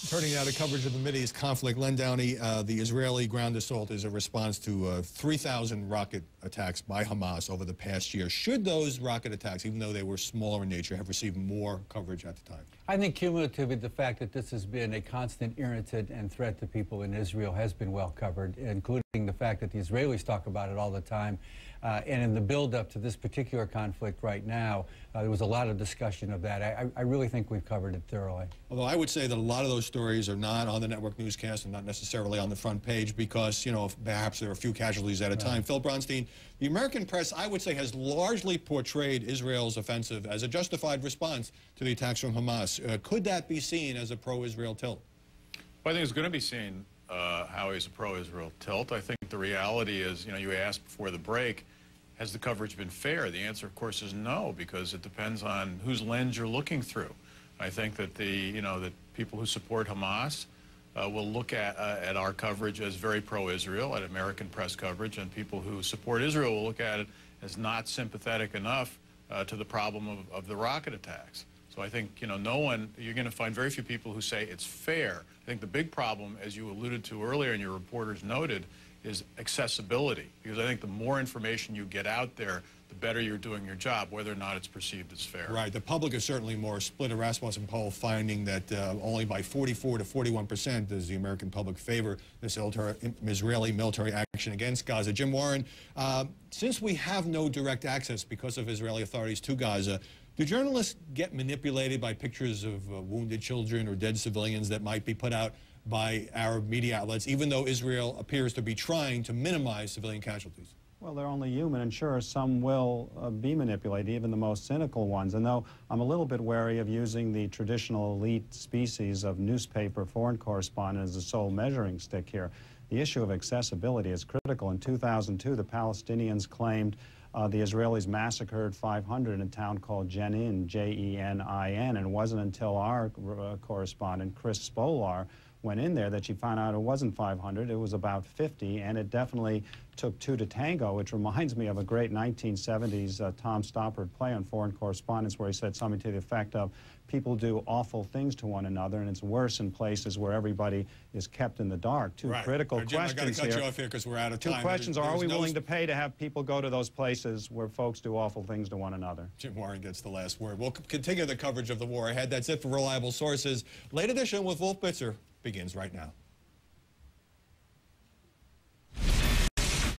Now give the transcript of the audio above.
Turning now to coverage of the Mideast conflict, Len Downey, the Israeli ground assault is a response to 3,000 rocket attacks by Hamas over the past year. Should those rocket attacks, even though they were smaller in nature, have received more coverage at the time? I think cumulatively the fact that this has been a constant irritant and threat to people in Israel has been well covered, including the fact that the Israelis talk about it all the time. And in the build-up to this particular conflict right now, there was a lot of discussion of that. I really think we've covered it thoroughly. Although I would say that a lot of those stories are not on the network newscast and not necessarily on the front page because, you know, perhaps there are a few casualties at a time. Phil Bronstein, the American press, I would say, has largely portrayed Israel's offensive as a justified response to the attacks from Hamas. Could that be seen as a pro-Israel tilt? Well, I think it's going to be seen how he's a pro-Israel tilt. I think the reality is, you know, you asked before the break, has the coverage been fair? The answer, of course, is no, because it depends on whose lens you're looking through. I think that that people who support Hamas will look at our coverage as very pro-Israel, at American press coverage, and people who support Israel will look at it as not sympathetic enough to the problem of the rocket attacks. So I think, you know, you're going to find very few people who say it's fair. I think the big problem, as you alluded to earlier and your reporters noted, is accessibility. Because I think the more information you get out there, the better you're doing your job, whether or not it's perceived as fair. Right. The public is certainly more split. A Rasmussen poll finding that only by 44 to 41% does the American public favor this Israeli military action against Gaza. Jim Warren, since we have no direct access because of Israeli authorities to Gaza, do journalists get manipulated by pictures of wounded children or dead civilians that might be put out by Arab media outlets, even though Israel appears to be trying to minimize civilian casualties? Well, they're only human, and sure, some will be manipulated, even the most cynical ones. And though I'm a little bit wary of using the traditional elite species of newspaper foreign correspondent as the sole measuring stick here, the issue of accessibility is critical. In 2002, the Palestinians claimed the Israelis massacred 500 in a town called Jenin, J-E-N-I-N, and it wasn't until our correspondent, Chris Spolar, went in there that she found out it wasn't 500, it was about 50, and it definitely took two to tango, which reminds me of a great 1970s Tom Stoppard play on Foreign Correspondence where he said something to the effect of, people do awful things to one another, and it's worse in places where everybody is kept in the dark. Two critical questions here. I've got to cut you off here because we're out of time. Two questions are we willing to pay to have people go to those places where folks do awful things to one another? Jim Warren gets the last word. We'll continue the coverage of the war ahead. That's it for Reliable Sources. Late edition with Wolf Bitzer begins right now.